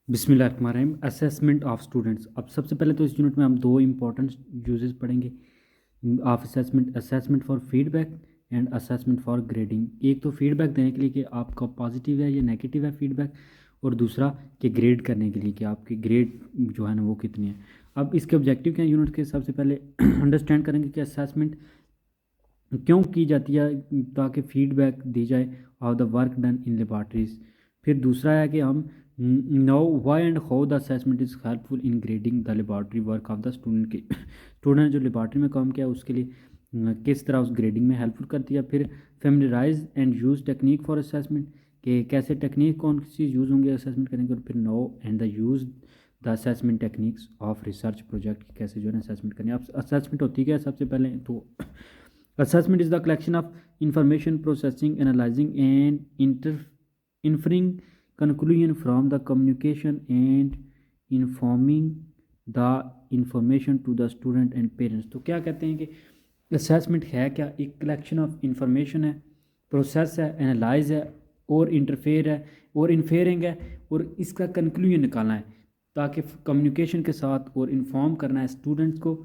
बिस्मिल्लाहिर्रहमानिर्रहीम। Assessment of students. अब सबसे पहले तो इस यूनिट में हम दो इंपॉर्टेंट यूजेस पढ़ेंगे of assessment. Assessment for feedback and assessment for grading. एक तो फीडबैक देने के लिए कि आपका पॉजिटिव है या नेगेटिव है फीडबैक, और दूसरा कि ग्रेड करने के लिए कि आपकी ग्रेड जो है ना वो कितनी है। अब इसके ऑब्जेक्टिव क्या है यूनिट के, सबसे पहले अंडरस्टैंड करेंगे कि असेसमेंट क्यों की जाती है, ताकि फीडबैक दी जाए of the work done in laboratories. फिर दूसरा है कि हम know why and how the assessment is helpful in grading the laboratory work of the student की स्टूडेंट जो लेबॉर्ट्री में काम किया उसके लिए किस तरह उस ग्रेडिंग में हेल्पफुल करती है। फिर familiarise and use technique for assessment, कि कैसे टेक्निक कौन सी यूज़ होंगे असेसमेंट करने के। और फिर know and the use the assessment techniques of research project, कैसे जो है ना असेसमेंट करनी है। अब असेसमेंट होती क्या है सबसे पहले तो assessment is the collection of information, processing, analyzing, and inferring conclusion from the communication and informing the information to the student and parents। तो क्या कहते हैं कि assessment है क्या, एक collection of information है, process है, analyze है, और interfere है, और inferring है, और इसका conclusion निकालना है ताकि communication के साथ और inform करना है स्टूडेंट्स को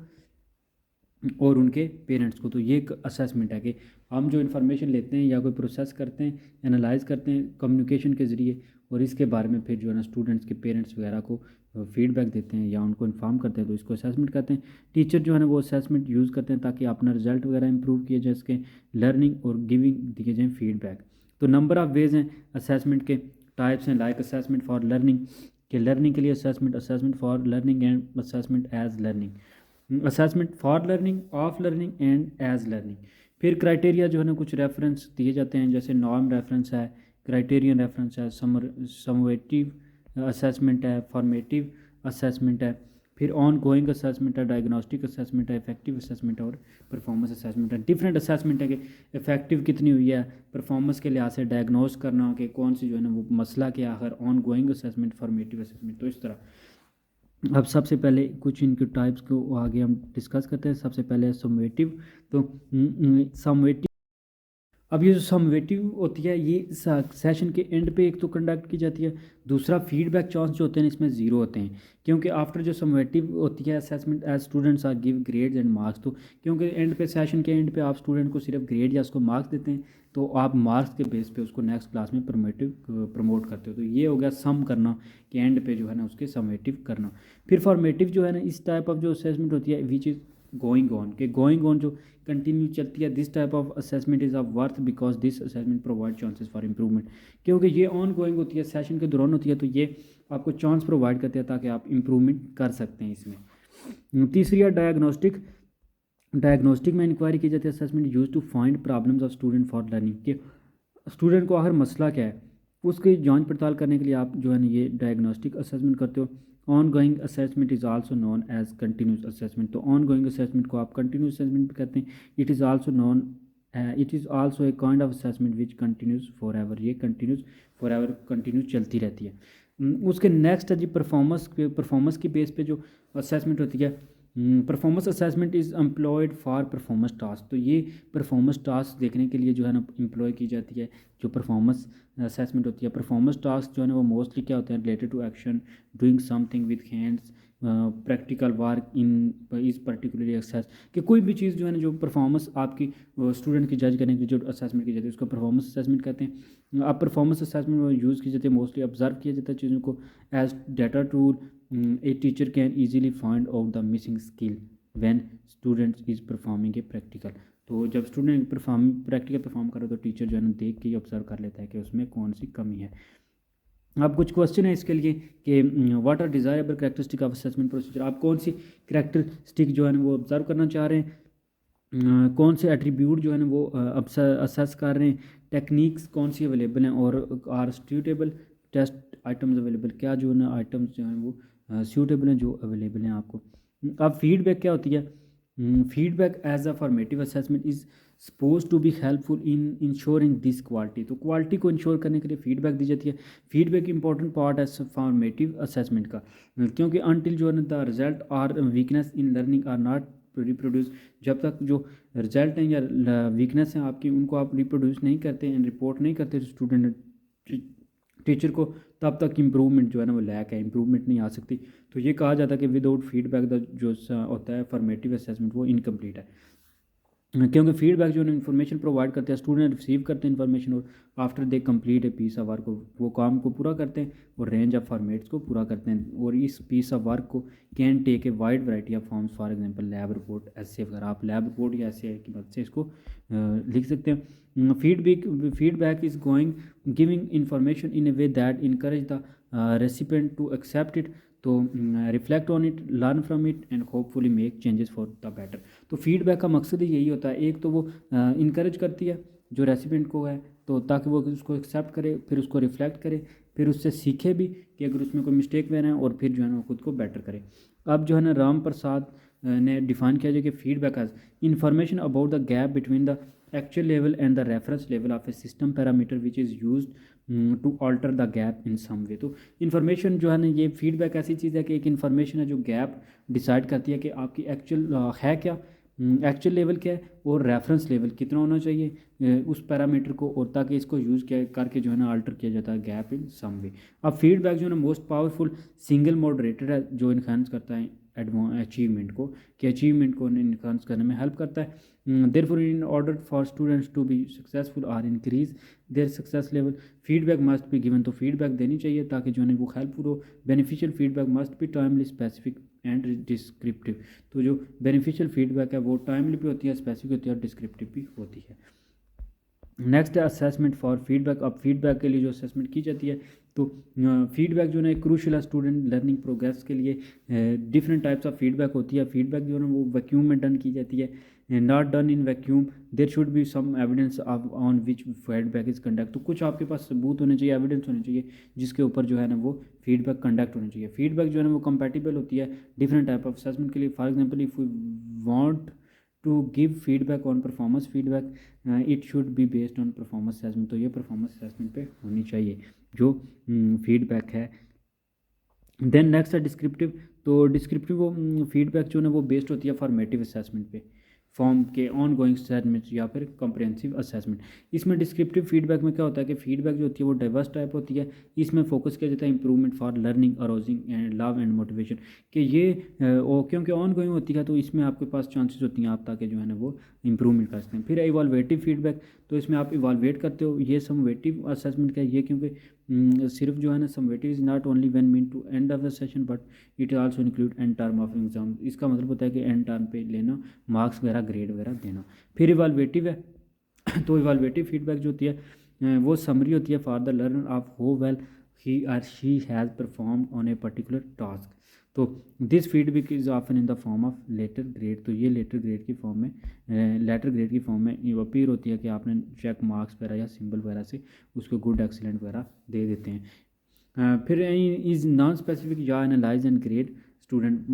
और उनके पेरेंट्स को। तो ये एक असेसमेंट है कि हम जो इन्फॉर्मेशन लेते हैं या कोई प्रोसेस करते हैं, एनालाइज करते हैं कम्युनिकेशन के ज़रिए, और इसके बारे में फिर जो है ना स्टूडेंट्स के पेरेंट्स वगैरह को फीडबैक देते हैं या उनको इन्फॉर्म करते हैं, तो इसको असेसमेंट करते हैं। टीचर जो है ना वो असेसमेंट यूज़ करते हैं ताकि अपना रिजल्ट वगैरह इंप्रूव किए जाए, इसके लर्निंग और गिविंग दिए जाए फीडबैक। तो नंबर ऑफ़ वेज हैं असेसमेंट के, टाइप्स हैं, लाइक असेसमेंट फॉर लर्निंग, के लर्निंग के लिए assessment, assessment for learning and assessment as learning, assessment for learning, of learning and as learning. फिर क्राइटेरिया जो है ना कुछ रेफरेंस दिए जाते हैं, जैसे नॉर्म रेफरेंस है, क्राइटेरियन रेफरेंस है, समवेटिव असेसमेंट है, फॉर्मेटिव असेसमेंट है, फिर ऑन गोइंग असेसमेंट है, डायग्नोस्टिक असेसमेंट है, इफेक्टिव असेसमेंट है, और परफॉर्मेंस असेसमेंट है। डिफरेंट असेसमेंट है कि इफेक्टिव कितनी हुई है, परफॉर्मेंस के लिहाज से डायग्नोस करना कि कौन सी जो है ना वो मसला क्या है, on going assessment, formative assessment. तो इस तरह अब सबसे पहले कुछ इनके टाइप्स को आगे हम डिस्कस करते हैं। सबसे पहले समेटिव। तो समेटिव, अब ये जो समवेटिव होती है ये सेशन के एंड पे एक तो कंडक्ट की जाती है, दूसरा फीडबैक चांस जो होते हैं इसमें ज़ीरो होते हैं, क्योंकि आफ्टर जो समवेटिव होती है assessment as students are give grades and marks. तो क्योंकि एंड पे सेशन के एंड पे आप स्टूडेंट को सिर्फ ग्रेड या उसको मार्क्स देते हैं, तो आप मार्क्स के बेस पे उसको नेक्स्ट क्लास में प्रमोट करते हो। तो ये हो गया सम करना, कि एंड पे जो है ना उसके समवेटिव करना। फिर फॉर्मेटिव जो है ना इस टाइप ऑफ जो असेसमेंट होती है विच इज़ गोइंग ऑन, के गोइंग ऑन जो कंटिन्यू चलती है। This type of assessment is of worth because this assessment provide chances for improvement, क्योंकि ये ऑन गोइंग होती है, सेशन के दौरान होती है, तो ये आपको चांस प्रोवाइड करते हैं ताकि आप इंप्रूवमेंट कर सकते हैं इसमें। तीसरी है डायग्नोस्टिक। डायग्नोस्टिक में इंक्वायरी की जाती है, assessment use to find problems of student for learning, के स्टूडेंट को आखिर मसला क्या है उसकी जांच पड़ताल करने के लिए आप जो है ना ये डायग्नोस्टिक असेसमेंट करते हो। Ongoing assessment is also known as continuous assessment. तो ऑन गोइंग असेसमेंट को आप कंटिन्यूस असेसमेंट भी कहते हैं। It is also known, it is also a kind of assessment which continuous forever, ये continuous forever continue चलती रहती है। उसके नेक्स्ट है जी परफॉर्मेंस की बेस पे जो असेसमेंट होती है। Performance assessment is employed for performance task. तो ये परफॉर्मेंस टास्क देखने के लिए जो है ना एम्प्लॉय की जाती है जो परफॉर्मेंस असेसमेंट होती है। परफॉर्मेंस टास्क जो है ना वो मोस्टली क्या होते हैं, related to action, doing something with hands, practical work in is particularly assess, कि कोई भी चीज़ जो है ना जो परफॉर्मेंस आपकी स्टूडेंट की जज करने के लिए जो असेसमेंट की जाती है उसको परफॉर्मेंस असेसमेंट कहते हैं। अब परफॉर्मेंस असेसमेंट में यूज़ की जाती है, मोस्टली ऑब्जर्व किया जाता है चीज़ों को as data tool. A teacher can easily find out the missing skill when student is performing a practical। तो जब स्टूडेंट प्रैक्टिकल परफॉर्म करे तो टीचर जो है ना देख के ही ऑब्जर्व कर लेता है कि उसमें कौन सी कमी है। अब कुछ क्वेश्चन है इसके लिए कि what are desirable characteristic of assessment procedure. आप कौन सी कैरेक्टरिस्टिक जो है ना वो ऑब्जर्व करना चाह रहे हैं, कौन से एट्रीब्यूट जो है ना वो असेस कर रहे हैं, टेक्निक्स कौन सी अवेलेबल हैं, और are suitable test items available, क्या जो है ना आइटम्स जो हैं वो सूटेबल हैं जो अवेलेबल हैं आपको। अब फीडबैक क्या होती है, feedback as a formative assessment is suppose to be helpful in ensuring this quality. तो क्वालिटी को इंश्योर करने के लिए फीडबैक दी जाती है। फीडबैक इंपॉर्टेंट पार्ट है फॉर्मेटिव असेसमेंट का, क्योंकि अनटिल जो है ना the result are weakness in learning are not reproduce, जब तक जो रिजल्ट हैं या वीकनेस हैं आपकी उनको आप रिप्रोड्यूस नहीं करते हैं, रिपोर्ट नहीं करते स्टूडेंट टीचर को तब तक इम्प्रूवमेंट जो है ना वो लैक है, इम्प्रूवमेंट नहीं आ सकती। तो ये कहा जाता है कि विदाउट फीडबैक द जो होता है फॉर्मेटिव असेसमेंट वो इनकम्प्लीट है, क्योंकि फीडबैक जो है इन्फॉर्मेशन प्रोवाइड करते हैं, स्टूडेंट रिसीव करते हैं इन्फॉर्मेशन और after they complete a piece of work को वो काम को पूरा करते हैं और रेंज ऑफ फॉर्मेट्स को पूरा करते हैं। और इस पीस ऑफ वर्क को can take a wide variety of forms, for example lab report, ऐसे वगैरह। आप लैब रिपोर्ट या ऐसे की मदद से इसको लिख सकते हैं। Feedback is going giving information in a way that encourage the recipient to accept it, तो reflect on it, learn from it and hopefully make changes for the better. तो फीडबैक का मकसद ही यही होता है, एक तो वो इनकरेज करती है जो रेसिपेंट को है, तो ताकि वो उसको एक्सेप्ट करे, फिर उसको रिफ्लेक्ट करे, फिर उससे सीखे भी कि अगर उसमें कोई मिस्टेक में है, और फिर जो है ना वो खुद को बेटर करे। अब जो है ना राम प्रसाद ने डिफाइन किया जाए कि feedback as information about the gap between the actual level and the reference level of a system parameter which is used to alter the gap in some way. तो इन्फॉर्मेशन जो है ना, ये फीडबैक ऐसी चीज़ है कि एक इन्फॉर्मेशन है जो गैप डिसाइड करती है कि आपकी एक्चुअल है क्या, एक्चुअल लेवल क्या है और रेफरेंस लेवल कितना होना चाहिए उस पैरामीटर को, और ताकि इसको यूज़ किया करके जो है ना अल्टर किया जाता है गैप इन सम वे। अब फीडबैक जो है ना मोस्ट पावरफुल सिंगल मॉडरेटर है जो इन्हांस करता है अचीवमेंट को, कि अचीवमेंट को इन्हांस करने में हेल्प करता है। Therefore in order for students to be successful और increase their success level, feedback must be given. तो फीडबैक देनी चाहिए ताकि जो है वो हेल्पफुल हो। Beneficial feedback must be timely, specific and descriptive. तो जो बेनिफिशियल फीडबैक है वो टाइमली भी होती है, स्पेसिफिक होती है और डिस्क्रिप्टिव भी होती है। नेक्स्ट है असेसमेंट फॉर फीडबैक। अब फीडबैक के लिए जो असेसमेंट की जाती है, तो फीडबैक जो है क्रूशल है स्टूडेंट लर्निंग प्रोग्रेस के लिए। डिफरेंट टाइप्स ऑफ फीडबैक होती है। फीडबैक जो है वो वैक्यूम में डन की जाती है, not done in vacuum, there should be some evidence on which feedback is conduct. तो कुछ आपके पास सबूत होने चाहिए, एविडेंस होने चाहिए जिसके ऊपर जो है ना वो फीडबैक कंडक्ट होनी चाहिए। फीडबैक जो है ना वो कंपैटिबल होती है डिफरेंट टाइप ऑफ असेसमेंट के लिए। For example if we want to give feedback on performance feedback, it should be based on performance assessment. तो ये परफॉर्मेंस असेसमेंट पे होनी चाहिए जो फीडबैक है। देन नेक्स्ट है डिस्क्रिप्टिव। तो डिस्क्रिप्टिव वो फीडबैक जो है वो बेस्ड होती है फॉर्मेटिव असेसमेंट पे, फॉर्म के ऑन गोइंग असेसमेंट या फिर कंप्रेहेंसिव असेसमेंट। इसमें डिस्क्रिप्टिव फीडबैक में क्या होता है कि फीडबैक जो होती है वो डाइवर्स टाइप होती है। इसमें फोकस किया जाता है improvement for learning, arousing and love and motivation, कि ये क्योंकि ऑन गोइंग होती है तो इसमें आपके पास चांसेस होती हैं आप ताकि जो है ना वो इंप्रूवमेंट कर सकते हैं। फिर इवॉल्वेटिव फीडबैक, तो इसमें आप इवॉल्वेट करते हो। ये समवेटिव असेसमेंट का ये, क्योंकि सिर्फ जो है ना summative is not only when mean to end of the session but it also include end term of exam. इसका मतलब होता है कि एंड टर्म पे लेना, मार्क्स वगैरह ग्रेड वगैरह देना। फिर इवॉल्वेटिव है तो इवॉल्वेटिव फीडबैक जो होती है वो समरी होती है for the learner of how well he और she has performed on a particular task. तो this feedback is often in the form of letter grade. तो ये लेटर ग्रेड की फॉर्म में, लेटर ग्रेड की फॉर्म में अपीयर होती है कि आपने चेक मार्क्स वगैरह या सिंबल वगैरह से उसको गुड एक्सीलेंट वगैरह दे देते हैं। फिर इज़ नॉन स्पेसिफिक या analyse and grade student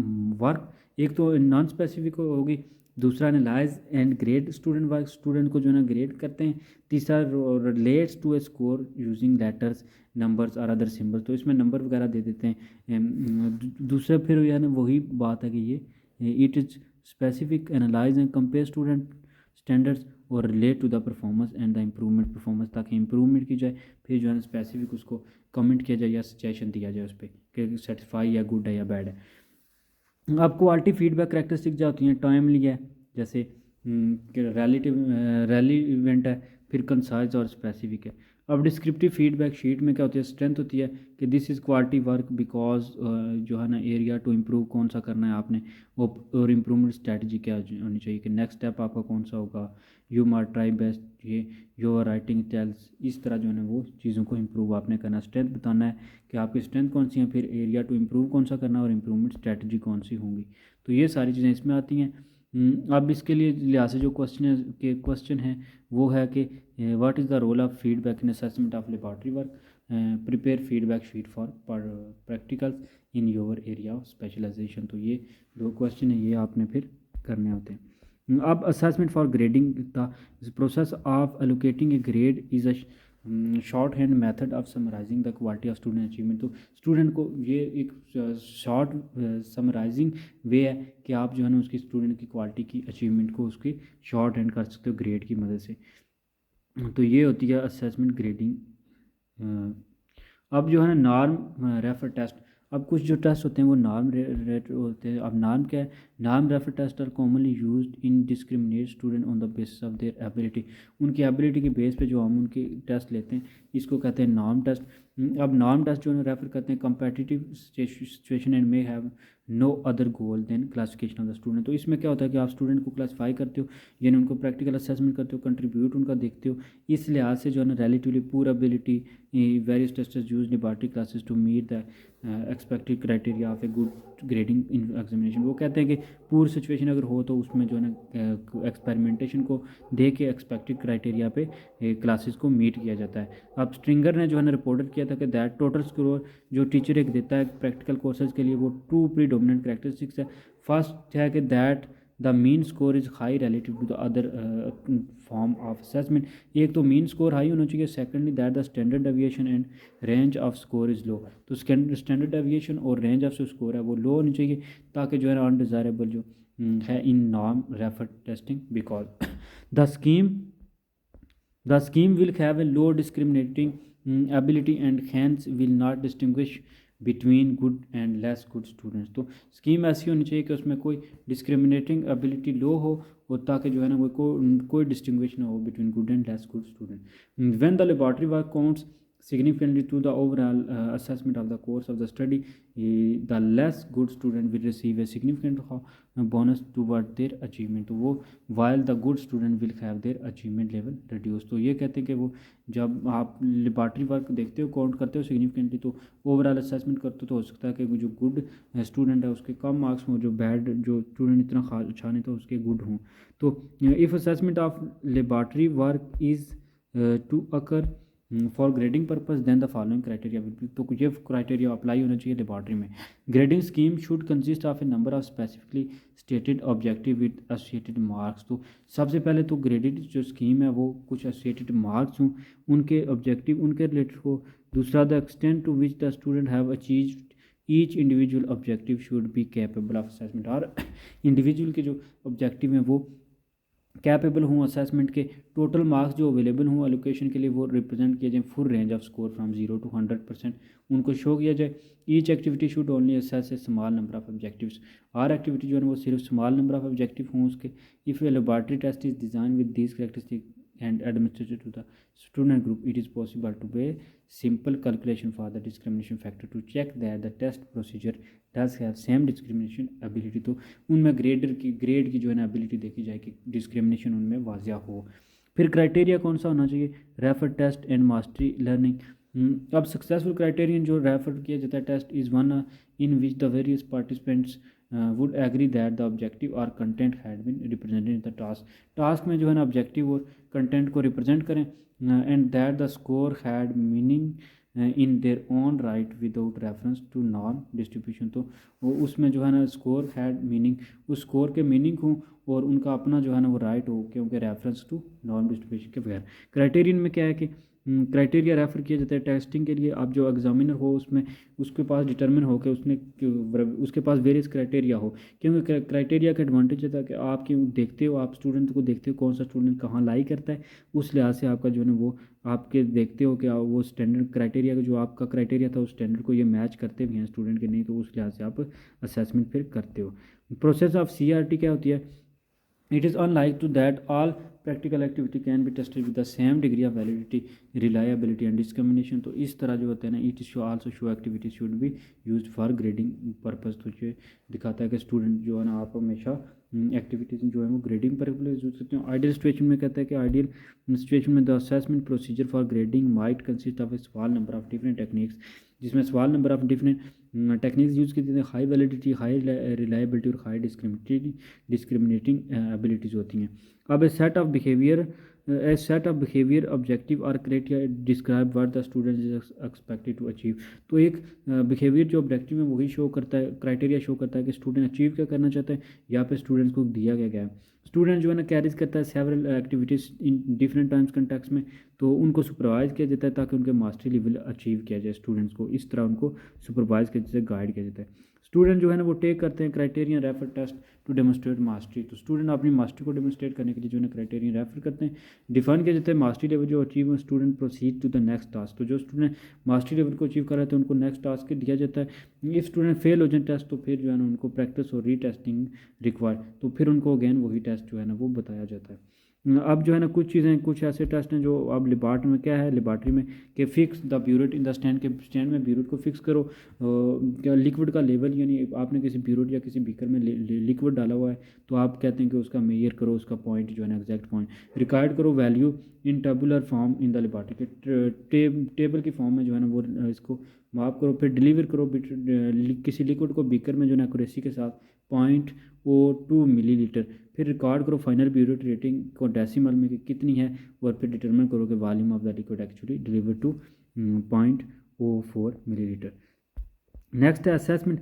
work. एक तो नॉन स्पेसिफिक होगी, दूसरा analyse and grade student work, student को जो है ना ग्रेड करते हैं। तीसरा relates to a score using letters, numbers और अदर सिंबल। तो इसमें नंबर वगैरह दे देते हैं। दूसरा फिर यानी वही बात है कि ये it is specific, analyse and compare student standards और relate to the performance and the improvement performance, ताकि इम्प्रूवमेंट की जाए। फिर जो है ना स्पेसिफिक उसको कमेंट किया जाए या सजेशन दिया जाए उस पर कि सेटिस्फाई या गुड है या बैड है। अब क्वालिटी फीडबैक करेक्टरिस्टिक जो होती हैं, टाइमली है जैसे रिलेटिव रेलिवेंट है, फिर कंसाइज और स्पेसिफिक है। अब डिस्क्रिप्टिव फीडबैक शीट में क्या होती है, स्ट्रेंथ होती है कि this is quality work because जो है ना एरिया टू इम्प्रूव कौन सा करना है आपने, और इम्प्रूवमेंट स्ट्रैटेजी क्या होनी चाहिए कि नेक्स्ट स्टेप आपका कौन सा होगा, यू मार ट्राई बेस्ट, ये योर राइटिंग टेल्स। इस तरह जो है ना वो चीज़ों को इम्प्रूव आपने करना, स्ट्रेंथ बताना है कि आपकी स्ट्रेंथ कौन सी है, फिर एरिया टू इम्प्रूव कौन सा करना और इम्प्रूवमेंट स्ट्रैटेजी कौन सी होंगी। तो ये सारी चीज़ें इसमें आती हैं। अब इसके लिए लिहाज से जो क्वेश्चन है वो है कि what is the role of feedback in assessment of laboratory work, prepare feedback sheet for practicals in your area of specialisation. तो ये दो क्वेश्चन है, ये आपने फिर करने होते हैं। अब assessment for grading, the process of allocating a grade is a shorthand method of summarising the quality of student achievement. तो स्टूडेंट को ये एक शॉर्ट समराइजिंग वे है कि आप जो है ना उसकी स्टूडेंट की क्वालिटी की अचीवमेंट को उसकी शॉर्ट हैंड कर सकते हो ग्रेड की मदद से। तो ये होती है असेसमेंट ग्रेडिंग। अब जो है ना नॉर्म रेफर टेस्ट, अब कुछ जो टेस्ट होते हैं वो नॉर्म रेट होते हैं। अब नॉर्म क्या है, norm refer test are commonly used in discriminate student on the basis of their ability, उनकी एबिलिटी के बेस पे जो हम उनके टेस्ट लेते हैं इसको कहते हैं नॉर्म टेस्ट। अब नॉर्म टेस्ट जो है रेफर करते हैं competitive situation and may have no other goal than classification of the student. तो इसमें क्या होता है कि आप स्टूडेंट को क्लासीफाई करते हो, यानी उनको प्रैक्टिकल असेसमेंट करते हो, कंट्रीब्यूट उनका देखते हो, इस लिहाज से जो है ना relatively poor ability various testers use laboratory classes to meet the expected criteria of a good grading in examination. वो कहते हैं कि पूरी सिचुएशन अगर हो तो उसमें जो है ना एक्सपेरिमेंटेशन को दे के एक्सपेक्टेड क्राइटेरिया पे क्लासेस को मीट किया जाता है। अब स्ट्रिंगर ने जो है ना रिपोर्टेड किया था कि दैट टोटल स्कोर जो टीचर एक देता है प्रैक्टिकल कोर्सेज के लिए वो टू प्रीडोमिनेंट कैरेक्टरिस्टिक्स है। फर्स्ट है कि that the mean score is high relative to the other form of assessment, एक तो मीन स्कोर हाई होना चाहिए, secondly that the standard deviation and range of score is low, तो standard deviation और range of जो score है वो लो होनी चाहिए ताकि जो है ना अनडिज़ायरेबल जो है in norm refer testing because the scheme the scheme will have a low discriminating ability and hence will not distinguish between good and less good students। तो स्कीम ऐसी होनी चाहिए कि उसमें कोई डिस्क्रिमिनेटिंग एबिलिटी लो हो और ताकि जो है ना वो कोई डिस्टिंग्विश ना हो between good and less good student. When the laboratory work counts significantly to the overall assessment of the course of the study, the less good student will receive a significant bonus toward their achievement, तो वो while the good student will have their achievement level reduced। तो ये कहते हैं कि वो जब आप लेबॉरेटरी वर्क देखते हो काउंट करते हो सिग्निफिकेंटली तो ओवरऑल असेसमेंट करते हो तो हो सकता है कि जो गुड स्टूडेंट है उसके कम मार्क्स हों, जो बैड जो स्टूडेंट इतना अच्छा नहीं तो उसके गुड हों। तो if assessment of laboratory work is to occur for grading purpose then the following criteria will be, तो ये क्राइटेरिया अप्लाई होना चाहिए लेबॉरेटरी में। Grading scheme should consist of a number of specifically stated objective with associated marks. तो सबसे पहले तो graded जो स्कीम है वो कुछ एसोसिएटेड मार्क्स हों, उनके ऑब्जेक्टिव उनके रिलेटेड हो। दूसरा the extent to which the student have achieved each individual objective should be capable of assessment, और इंडिविजुअल के जो ऑब्जेक्टिव हैं वो कैपेबल हों असेसमेंट के। टोटल मार्क्स जो अवेलेबल हों एलोकेशन के लिए वो रिप्रेजेंट किए जाए full range of score from 0 to 100% उनको शो किया जाए। Each activity should only assess a small number of objectives, हर एक्टिविटी जो है वो सिर्फ स्मॉल नंबर ऑफ ऑब्जेक्टिव हों उसके। If a laboratory test is design with this characteristic and administrated to the student group, it is possible to do a simple calculation for the discrimination factor to check that the test procedure does have same discrimination ability। तो उनमें grade की जो है ना ability देखी जाए कि discrimination उनमें वाजिया हो। फिर क्राइटेरिया कौन सा होना चाहिए, refer test and mastery learning. अब सक्सेसफुल क्राइटेरियन जो रेफर किया जाता है test is one in which the various participants would agree that the objective और content had been represented in the task में जो है ना ऑब्जेक्टिव और कंटेंट को रिप्रेजेंट करें and that the score had meaning in their own right without reference to norm distribution. तो वो उसमें जो है ना स्कोर हैड मीनिंग, उस स्कोर के मीनिंग हो और उनका अपना जो है ना वो राइट हो क्योंकि रेफरेंस टू नॉर्म डिस्ट्रीब्यूशन के बगैर। क्राइटेरियन में क्या है कि क्राइटेरिया रेफर किया जाता है टेस्टिंग के लिए। आप जो एग्जामिनर हो उसमें उसके पास डिटर्मिन हो कि उसके पास वेरियस क्राइटेरिया हो, क्योंकि क्राइटेरिया का एडवांटेज होता है कि आप क्यों देखते हो, आप स्टूडेंट को देखते हो कौन सा स्टूडेंट कहाँ लाई करता है, उस लिहाज से आपका जो है ना वो आपके देखते हो कि वो स्टैंडर्ड क्राइटेरिया का जो आपका क्राइटेरिया था उस स्टैंडर्ड को ये मैच करते भी हैं स्टूडेंट के, नहीं तो उस लिहाज से आप असेसमेंट फिर करते हो। प्रोसेस ऑफ CRT क्या होती है, it is unlike to that all practical activity can be tested with the same degree of validity, reliability and discrimination। तो इस तरह जो होता है ना it is also show activity should be used for grading purpose। तो ये दिखाता है कि स्टूडेंट जो है ना आप हमेशा एक्टिविटीज़ जो है वो ग्रेडिंग पर्पज यूज करते हैं। आइडियल सिचुएशन में कहता है कि आइडियल सिचुएशन में the assessment procedure for grading might consist of a small number of different techniques, जिसमें small number of different techniques use की जाती हैं, हाई वैलिडिटी, हाई रिलायबिलिटी और हाई डिस्क्रिमिनेटिंग एबिलिटीज़ होती हैं। अब a set of behaviour objective और criteria describe what the student is expected to achieve. तो एक बिहेवियर जो ऑब्जेक्टिव है वही शो करता है, क्राइटेरिया शो करता है कि स्टूडेंट अचीव क्या करना चाहता है, यहाँ पे स्टूडेंट्स को दिया गया है। स्टूडेंट जो है ना कैरीज करता है several activities in different times context में, तो उनको सुपरवाइज किया जाता है ताकि उनके मास्टरी लेवल अचीव किया जाए स्टूडेंट्स को, इस तरह उनको सुपरवाइज किया जाता है, गाइड किया जाता है। स्टूडेंट जो है ना वो टेक करते हैं criterion refer test to demonstrate mastery, तो स्टूडेंट अपनी मास्टरी को डेमोस्ट्रेट करने के लिए जो है ना क्राइटेरियन रेफर करते हैं, डिफाइन किया जाता है मास्टरी लेवल जो achieve student proceed to the next task, तो जो स्टूडेंट मास्टरी लेवल को अचीव कर रहे थे उनको नेक्स्ट टास्क दिया जाता है। इफ स्टूडेंट फेल हो जाए टेस्ट तो फिर जो है ना उनको प्रैक्टिस और रीटेस्टिंग रिक्वायर, तो फिर उनको अगेन वही टेस्ट जो है ना वो बताया जाता है। अब जो है ना कुछ चीज़ें, कुछ ऐसे टेस्ट हैं जो अब लेबॉरेटरी में क्या है, लेबॉरेटरी में कि fix the burette in the stand, के स्टैंड में ब्यूरेट को फिक्स करो, क्या लिक्विड का लेवल, यानी आपने किसी ब्यूरेट या किसी बीकर में लिक्विड डाला हुआ है तो आप कहते हैं कि उसका मेजर करो, उसका पॉइंट जो है ना एग्जैक्ट पॉइंट रिकॉर्ड करो, value in tabular form in the laboratory के टेबल की फॉर्म में जो है ना वो इसको माप करो, फिर डिलीवर करो किसी लिक्विड को बीकर में जो है एक्यूरेसी के साथ 0.02 मिलीलीटर, फिर रिकॉर्ड करो फाइनल ब्यूरेट रेटिंग को डेसिमल में कि कितनी है, और फिर डिटरमिन करो कि volume of the liquid actually deliver to 0.04 millilitre. Next है असेसमेंट।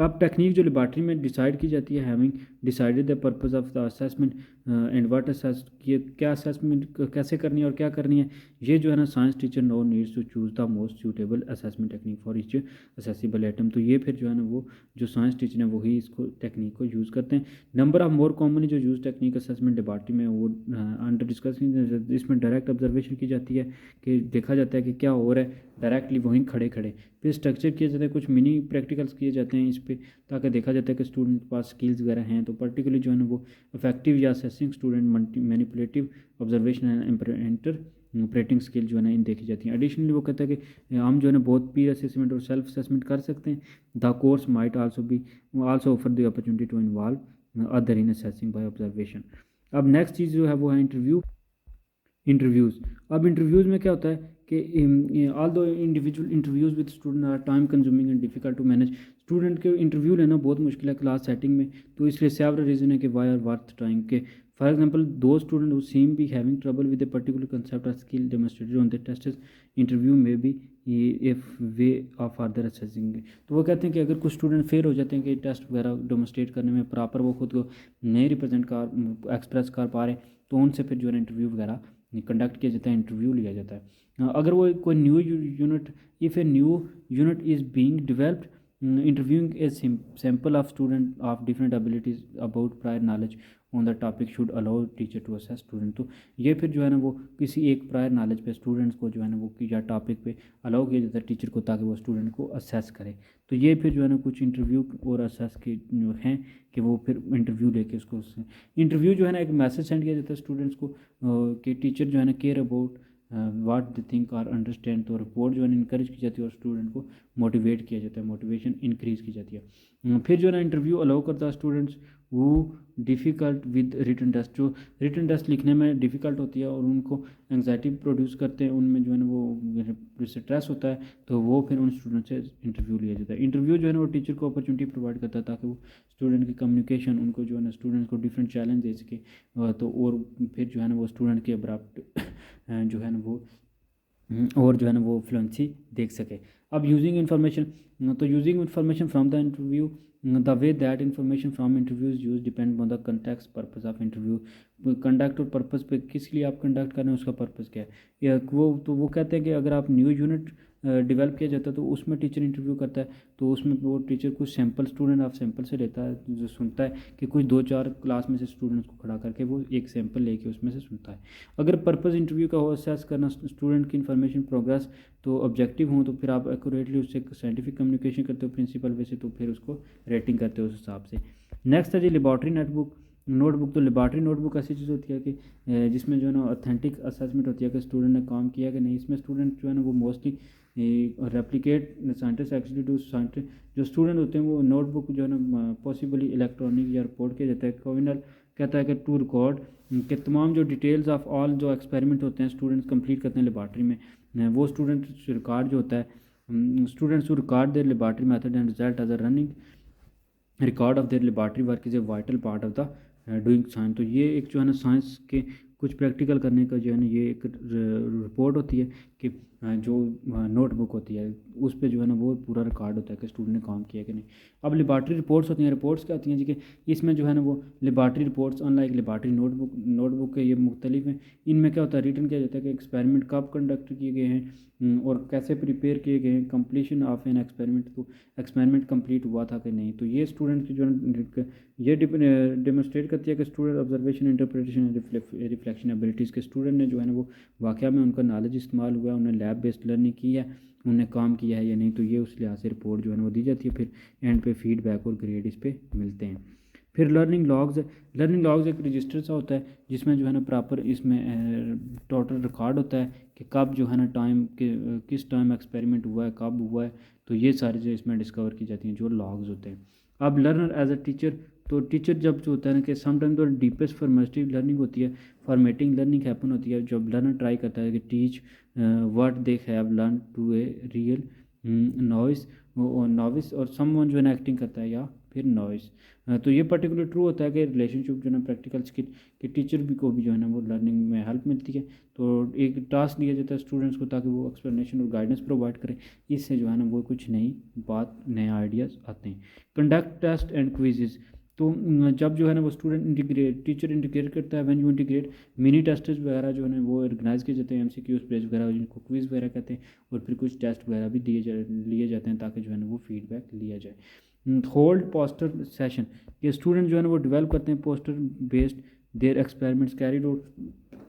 अब टेक्निक जो लेबॉरेटरी में डिसाइड की जाती है, having decided the purpose of the assessment and what assess, ये क्या असेसमेंट कैसे करनी है और क्या करनी है, ये जो है ना science teacher now needs to choose the most suitable assessment technique for each assessable item, तो ये फिर जो है ना वो जो साइंस टीचर है वही इसको टेक्निक को यूज़ करते हैं। नंबर ऑफ मोर कॉमनली जो यूज़ टेक्निक असेसमेंट लेबॉरेटरी में वो अंडर डिस्कसिंग, इसमें डायरेक्ट ऑब्जर्वेशन की जाती है कि देखा जाता है कि क्या हो रहा है डायरेक्टली वहीं खड़े खड़े, फिर स्ट्रक्चर किए जाते हैं, कुछ मिनी प्रैक्टिकल्स किए जाते हैं इस पर, ताकि देखा जाता है कि स्टूडेंट के पास स्किल्स वगैरह हैं, तो पर्टिकुलरली जो है ना वो इफेक्टिव या assessing student manipulative observation and operating skill जो है ना इन देखी जाती हैं। एडिशनली वो कहता है कि हम जो है ना बहुत पीयर असेसमेंट और सेल्फ असेसमेंट कर सकते हैं। The course might also offer the opportunity to involve other in assessing by observation. अब नेक्स्ट चीज़ जो है वो है इंटरव्यूज़। अब इंटरव्यूज़ में क्या होता है कि all do individual interviews with student are time consuming and difficult to manage, student के इंटरव्यू लेना बहुत मुश्किल है क्लास सेटिंग में, तो इसलिए सेवरल रीज़न है कि वाई आर वर्थ टाइम के। फॉर एग्जाम्पल दो student who seem be having trouble with a particular concept और skill demonstrated on the test interview में be if way of further assessing, तो वो कहते हैं कि अगर कुछ स्टूडेंट फेल हो जाते हैं कि टेस्ट वगैरह डेमोस्ट्रेट करने में प्रॉपर वो खुद को नहीं रिप्रेजेंट कर एक्सप्रेस कर पा रहे, तो उनसे फिर जो है इंटरव्यू वगैरह कंडक्ट किया जाता है, इंटरव्यू लिया जाता है। अगर वो कोई new unit, if a new unit is being developed, interviewing a sample of student of different abilities about prior knowledge on the topic should allow teacher to assess student, तो ये फिर जो है ना वो किसी एक प्रायर नॉलेज पे स्टूडेंट्स को जो है ना वो या टॉपिक पे अलाउ किया जाता है टीचर को, ताकि वो स्टूडेंट को असेस करे। तो ये फिर जो है ना कुछ इंटरव्यू और असेस के जो हैं कि वो फिर इंटरव्यू लेके उसको इंटरव्यू जो है ना एक मैसेज सेंड किया जाता है स्टूडेंट्स को कि टीचर जो है ना care about what they think और अंडरस्टैंड, तो रिपोर्ट जो है ना इंकरेज की जाती है और स्टूडेंट को मोटिवेट किया जाता है, मोटिवेशन इंक्रीज़ की जाती है। फिर जो है ना इंटरव्यू अलाउ करता है स्टूडेंट्स वो डिफ़िकल्ट विद रिटन टेस्ट, जो रिटन टेस्ट लिखने में डिफ़िकल्ट होती है और उनको एंग्जाइटी प्रोड्यूस करते हैं, उनमें जो है ना वो स्ट्रेस होता है, तो वो फिर उन स्टूडेंट से इंटरव्यू लिया जाता है। इंटरव्यू जो है ना वो टीचर को अपॉर्चुनिटी प्रोवाइड करता है ताकि वो स्टूडेंट की कम्युनिकेशन, उनको जो है ना स्टूडेंट्स को डिफरेंट चैलेंज दे सके, तो और फिर जो है ना वो स्टूडेंट के अब्राप्ट जो है ना वो और जो है ना वो फ्लुएंसी देख सके। अब यूजिंग इन्फॉर्मेशन, तो using information from the interview, the way that information from interviews use depend on the context purpose of interview. Conduct और पर्पस पे किस लिए आप कंडक्ट कर रहे हैं उसका पर्पस क्या है, या वो कहते हैं कि अगर आप न्यू यूनिट डेवलप किया जाता है तो उसमें टीचर इंटरव्यू करता है, तो उसमें वो टीचर कुछ सैम्पल स्टूडेंट आप सैम्पल से लेता है, जो सुनता है कि कुछ 2-4 क्लास में से स्टूडेंट्स को खड़ा करके वो एक सैम्पल लेके उसमें से सुनता है। अगर पर्पस इंटरव्यू का हो असेस करना स्टूडेंट की इन्फॉर्मेशन प्रोग्रेस, तो ऑब्जेक्टिव हो तो फिर आप एक्यूरेटली उससे साइंटिफिक कम्युनिकेशन करते हो प्रिंसिपल वे से, तो फिर उसको रेटिंग करते हो उस हिसाब से। नेक्स्ट है जी लेबॉरेटरी नोटबुक। तो लेबॉरेटरी नोटबुक ऐसी चीज़ होती है कि जिसमें जो है ना ऑथेंटिक असेसमेंट होती है कि स्टूडेंट ने काम किया कि नहीं। इसमें स्टूडेंट जो है ना वो mostly replicate scientist actually do scientist, जो स्टूडेंट होते हैं वो नोटबुक जो है ना पॉसिबली इलेक्ट्रॉनिक या रिपोर्ट किया जाता है। कोविनल कहता है कि टू रिकॉर्ड के तमाम जो डिटेल्स ऑफ ऑल जो एक्सपेरिमेंट होते हैं स्टूडेंट्स कंप्लीट करते हैं लेबॉरेटरी में, वो स्टूडेंट्स रिकॉर्ड जो होता है students to record their laboratory method and result as a running record of their laboratory work is a vital part of the doing science. तो ये एक जो है ना साइंस के कुछ प्रैक्टिकल करने का जो है ना ये एक रिपोर्ट होती है कि जो नोटबुक होती है उस पर जो है ना वो पूरा रिकॉर्ड होता है कि स्टूडेंट ने काम किया कि नहीं। अब लेबॉर्ट्री रिपोर्ट्स होती हैं, रिपोर्ट्स क्या होती हैं जी कि इसमें जो है ना वो laboratory reports unlike laboratory notebook के ये मुख्तलिफ हैं। इनमें क्या होता है, रिटर्न किया जाता है कि एक्सपेरिमेंट कब कंडक्ट किए गए हैं और कैसे प्रिपेयर किए गए हैं, कंप्लीशन ऑफ एन एक्सपेरिमेंट, तो एक्सपेरिमेंट कंप्लीट हुआ था कि नहीं। तो ये स्टूडेंट की जो है ये डेमोस्ट्रेट करती है कि student observation, interpretation, reflection abilities के स्टूडेंट ने जो है ना वो वाक़या में उनका नॉलेज इस्तेमाल हुआ है, उन्होंने लैब बेस्ड लर्निंग की है, उन्होंने काम किया है या नहीं। तो ये उस लिहाज से रिपोर्ट जो है ना वो दी जाती है। फिर एंड पे फीडबैक और ग्रेड इस पर मिलते हैं। फिर लर्निंग लॉग्स एक रजिस्टर सा होता है जिसमें जो है ना प्रॉपर इसमें टोटल रिकॉर्ड होता है कि कब जो है ना टाइम के किस टाइम एक्सपेरिमेंट हुआ है, कब हुआ है। तो ये सारी जो इसमें डिस्कवर की जाती हैं जो लॉग्स होते हैं। अब लर्नर एज अ टीचर, तो टीचर जब जो होता है ना कि समटाइम तो डीपेस्ट फॉर्मेटिव लर्निंग होती है, फॉर्मेटिंग लर्निंग हैपन होती है जब लर्नर ट्राई करता है कि teach what they have learn to a real noise novice और समवन जो है ना एक्टिंग करता है या फिर नॉइस। तो ये पर्टिकुलर ट्रू होता है कि रिलेशनशिप जो है ना प्रैक्टिकल स्किल के टीचर भी को भी जो है ना वो लर्निंग में हेल्प मिलती है। तो एक टास्क दिया जाता है स्टूडेंट्स को ताकि वो एक्सप्लेनेशन और गाइडेंस प्रोवाइड करें, इससे जो है ना वो कुछ नई बात, नए आइडियाज़ आते हैं। कंडक्ट टेस्ट एंड क्विजेज, तो जब जो है ना वो स्टूडेंट इंटीग्रेट टीचर इंटीग्रेट करता है, when you integrate mini test वगैरह जो है ना वो ऑर्गेनाइज किए जाते हैं, एमसीक्यूज पेज वगैरह जिनको क्विज वगैरह कहते हैं, और फिर कुछ टेस्ट वगैरह भी लिए जाते हैं ताकि जो है ना वो फीडबैक लिया जाए। होल्ड पोस्टर सेशन, ये स्टूडेंट जो है ना वो डेवलप करते हैं poster based their experiments carried out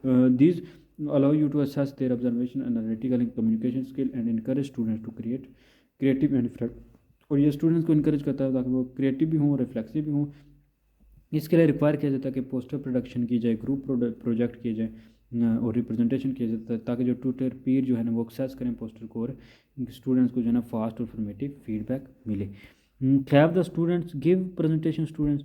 these allow you to assess their observation, analytical and communication skill and encourage students to create creative and reflect। और ये स्टूडेंट्स को इनकरेज करता है ताकि वो क्रिएटिव भी हों, रिफ्लेक्सिव भी हों। इसके लिए रिक्वायर किया जाता है कि पोस्टर प्रोडक्शन की जाए, ग्रुप प्रोजेक्ट किए जाए और रिप्रेजेंटेशन किया जाता है ताकि जो ट्यूटर पीर जो है ना वो एक्सेस करें पोस्टर को और स्टूडेंट्स को जो है ना फास्ट और फॉर्मेटिव फीडबैक मिले। Have the students give presentation students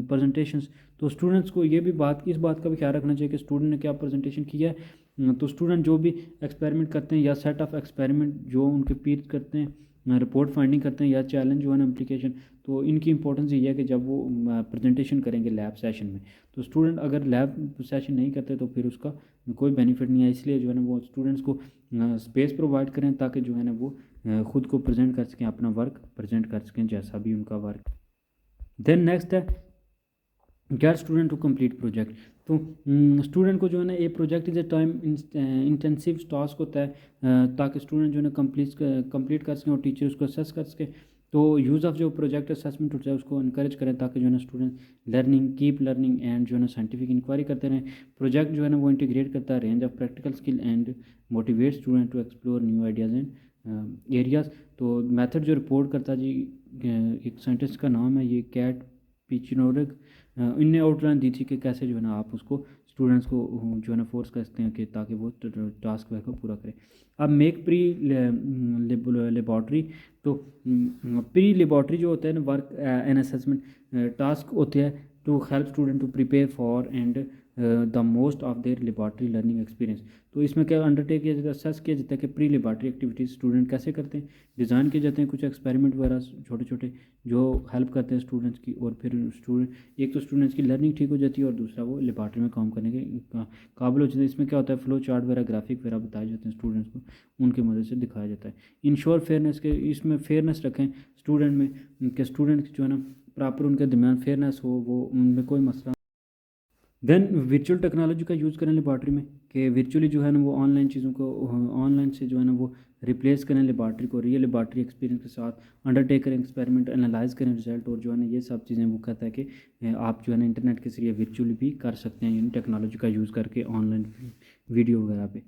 presentations, तो स्टूडेंट्स को ये भी इस बात का भी ख्याल रखना चाहिए कि स्टूडेंट ने क्या प्रेजेंटेशन किया है। तो स्टूडेंट जो भी एक्सपेरिमेंट करते हैं या सेट ऑफ एक्सपेरिमेंट जो उनके पीर करते हैं, रिपोर्ट फाइंडिंग करते हैं या चैलेंज जो है ना एप्लीकेशन, तो इनकी इंपॉर्टेंस ये है कि जब वो प्रेजेंटेशन करेंगे लैब सेशन में, तो स्टूडेंट अगर लैब सेशन नहीं करते तो फिर उसका कोई बेनिफिट नहीं है। इसलिए जो है ना वो स्टूडेंट्स को स्पेस प्रोवाइड करें ताकि जो है ना वो ख़ुद को प्रेजेंट कर सकें, अपना वर्क प्रेजेंट कर सकें जैसा भी उनका वर्क। देन नेक्स्ट है get student to complete project, तो स्टूडेंट को जो है ना ये project is a time intensive task होता है ताकि स्टूडेंट जो है ना कंप्लीट कर सकें और टीचर उसको असेस कर सके। तो यूज़ ऑफ जो प्रोजेक्ट असेसमेंट होता है उसको इनकरेज करें ताकि जो है ना स्टूडेंट कीप लर्निंग एंड जो है ना साइंटिफिक इंक्वायरी करते रहें। प्रोजेक्ट जो है ना वो इंटीग्रेट करता है range of practical skill and motivate student to explore new ideas and areas. तो मेथड जो रिपोर्ट करता है जी, एक साइंटिस्ट का नाम है ये कैट पिचिनोरग, इनने आउटलाइन दी थी कि कैसे जो है ना आप उसको स्टूडेंट्स को जो है ना फोर्स कर सकते हैं कि ताकि वो टास्क वर्क को पूरा करें। अब मेक प्री लेबॉर्ट्री, तो प्री लेबॉर्ट्री जो होता है ना वर्क एंड असेसमेंट टास्क होते हैं to help student to prepare for and the most of their laboratory learning experience. तो इसमें क्या अंडरटेक किया जाता है, असेस किया जाता है कि प्री लेबॉर्ट्री एक्टिविटीज़ स्टूडेंट कैसे करते हैं, डिज़ाइन किए जाते हैं कुछ एक्सपेरिमेंट वगैरह छोटे छोटे जो हेल्प करते हैं स्टूडेंट्स की, और फिर एक तो स्टूडेंट्स की लर्निंग ठीक हो जाती है और दूसरा वो लेबॉर्ट्री में काम करने के काबिल हो जाते हैं। इसमें क्या होता है, फ्लो चार्ट वगैरह ग्राफिक वगैरह बताए जाते हैं स्टूडेंट्स को, उनकी मदद से दिखाया जाता है। इंश्योर फेयरनेस के, इसमें फेयरनेस रखें स्टूडेंट में कि स्टूडेंट जो है ना प्रॉपर उनके दरमियान फेयरनेस हो, वो उनमें कोई मसला। देन वर्चुअल टेक्नोलॉजी का यूज़ करें लेबॉर्ट्री में कि वर्चुअली जो है ना वो ऑनलाइन चीज़ों को ऑनलाइन से जो है ना वो रिप्लेस करें लेबॉर्ट्री को रियल लेबॉर्ट्री एक्सपीरियंस के साथ, अंडरटेक करें एक्सपेरिमेंट, एनालाइज करें रिजल्ट, और जो है ना ये सब चीज़ें वो कहता है कि आप जो है ना इंटरनेट के जरिए वर्चुअली भी कर सकते हैं इन टेक्नोलॉजी का यूज़ करके ऑनलाइन वीडियो वगैरह पे।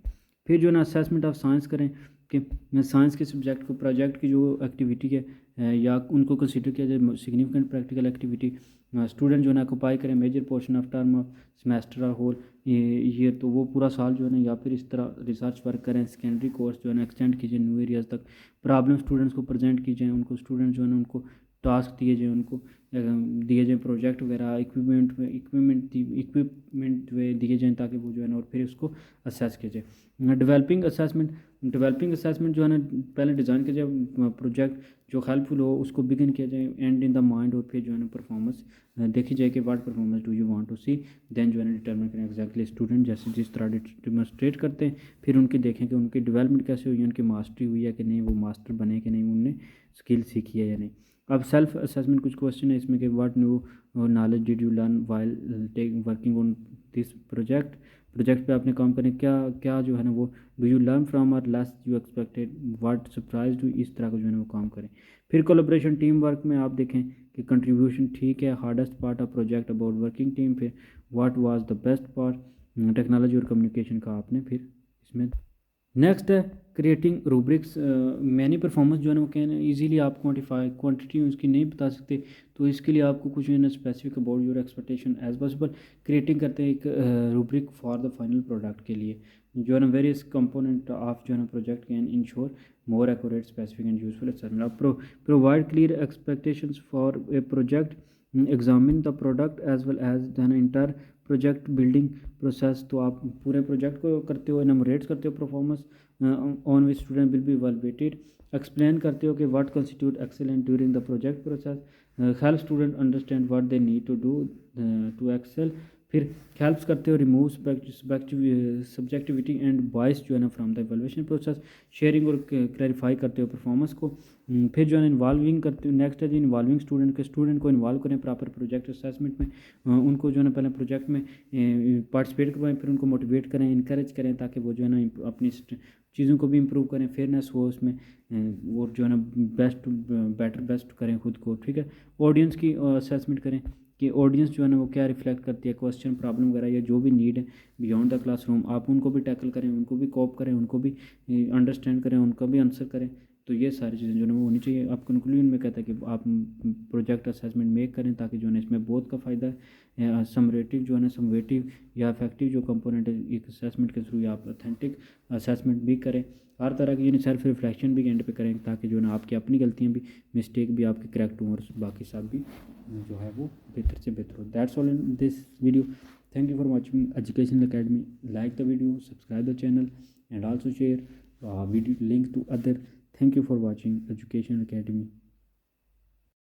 फिर जो है ना असेसमेंट ऑफ साइंस करें कि साइंस के सब्जेक्ट को प्रोजेक्ट की जो एक्टिविटी है या उनको कंसिडर किया जाए सिग्निफिकेंट प्रैक्टिकल एक्टिविटी, स्टूडेंट जो है ना ऑक्यूपाई करें major portion of term of semester और होल ये तो वो पूरा साल जो है ना, या फिर इस तरह रिसर्च वर्क करें, सेकेंडरी कोर्स जो है ना एक्सटेंड कीजिए न्यू एरियाज़ तक, प्रॉब्लम स्टूडेंट्स को प्रेजेंट कीजिए, उनको स्टूडेंट जो है ना उनको टास्क दिए जाए, उनको दिए जाए प्रोजेक्ट वगैरह, इक्विपमेंट दिए जाएँ ताकि वो जो है ना और फिर उसको असेस किया जाए। डेवलपिंग असेसमेंट, डेवलपिंग असेसमेंट जो है ना, पहले डिज़ाइन किया जाए प्रोजेक्ट जो हेल्पफुल हो उसको बिगिन किया जाए, एंड इन द माइंड, और फिर जो है ना परफॉर्मेंस देखी जाए कि what performance do you want to see, then जो है ना डिटर्मिन करें एग्जैक्टली स्टूडेंट जैसे जिस तरह डिमॉन्स्ट्रेट करते हैं, फिर उनकी देखें कि उनकी डेवलपमेंट कैसे हुई है, उनकी मास्टरी हुई है कि नहीं, वो मास्टर बने कि नहीं, उनने स्किल सीखी है या नहीं। अब सेल्फ असेसमेंट कुछ क्वेश्चन है इसमें कि what new knowledge did you learn while working on this project पे आपने काम करें, क्या क्या जो है ना वो डू यू लर्न फ्रॉम और less you expected, what surprise do, इस तरह का जो है ना वो काम करें। फिर कोलैबोरेशन टीम वर्क में आप देखें कि कंट्रीब्यूशन ठीक है, hardest part of project about working team, फिर what was the best part, technology और कम्युनिकेशन का आपने फिर इसमें। नेक्स्ट है क्रिएटिंग रूब्रिक्स। मैनी परफॉर्मेंस जो है ना वो कहना ईजिली आप क्वान्टिफाई क्वांटिटी उसकी नहीं बता सकते, तो इसके लिए आपको कुछ है ना specific about your expectation as possible creating करते हैं एक rubric for the final product के लिए, जो है ना वेरियस कंपोनेंट ऑफ जो है ना project can ensure more accurate specific and useful assessment. आप provide clear expectations for a project, examine the product as well as than inter project building process. तो आप पूरे प्रोजेक्ट को करते हो, एनमरेट्स करते हो performance on which student will be evaluated, explain करते हो कि what constitute excellent during the project process, help student understand what they need to do to excel. फिर हेल्प्स करते हो रिमूव सब्जेक्टिविटी एंड बायस जो है ना from the evaluation process, sharing और क्लैरिफाई करते हो परफॉर्मेंस को। फिर जो है ना इन्वॉल्विंग करते हो, नेक्स्ट है जी इन्वॉल्विंग स्टूडेंट को इन्वॉल्व करें प्रॉपर प्रोजेक्ट असेसमेंट में, उनको जो है ना पहले प्रोजेक्ट में पार्टिसिपेट करवाएं, फिर उनको मोटिवेट करें, इनकरेज करें, ताकि वो जो है ना अपनी चीज़ों को भी इम्प्रूव करें, फेयरनेस हो उसमें, और जो है ना बेस्ट करें खुद को। ठीक है, ऑडियंस की असेसमेंट करें कि ऑडियंस जो है ना वो क्या रिफ्लेक्ट करती है, क्वेश्चन प्रॉब्लम वगैरह या जो भी नीड है बियॉन्ड द क्लासरूम, आप उनको भी टैकल करें, उनको भी कॉप करें, उनको भी अंडरस्टैंड करें, उनका भी आंसर करें। तो ये सारी चीज़ें जो है ना वो होनी चाहिए। आप कंक्लूजन में कहता है कि आप प्रोजेक्ट असेसमेंट मेक करें, ताकि जो है ना इसमें बहुत का फ़ायदा है। समरेटिव जो है ना समवेटिव या इफेक्टिव जो कंपोनेंट है एक असेसमेंट के थ्रू, आप ऑथेंटिक असेसमेंट भी करें, हर तरह की यानी सेल्फ रिफ्लेक्शन भी एंड पे करें, ताकि जो है ना आपकी अपनी गलतियाँ भी, मिस्टेक भी आपके करेक्ट हों, और बाकी सब भी जो है वो बेहतर से बेहतर हो। That's all in this video. Thank you for watching educational academy. Like the video, subscribe the channel and also share video link to other. Thank you for watching Educational Academy.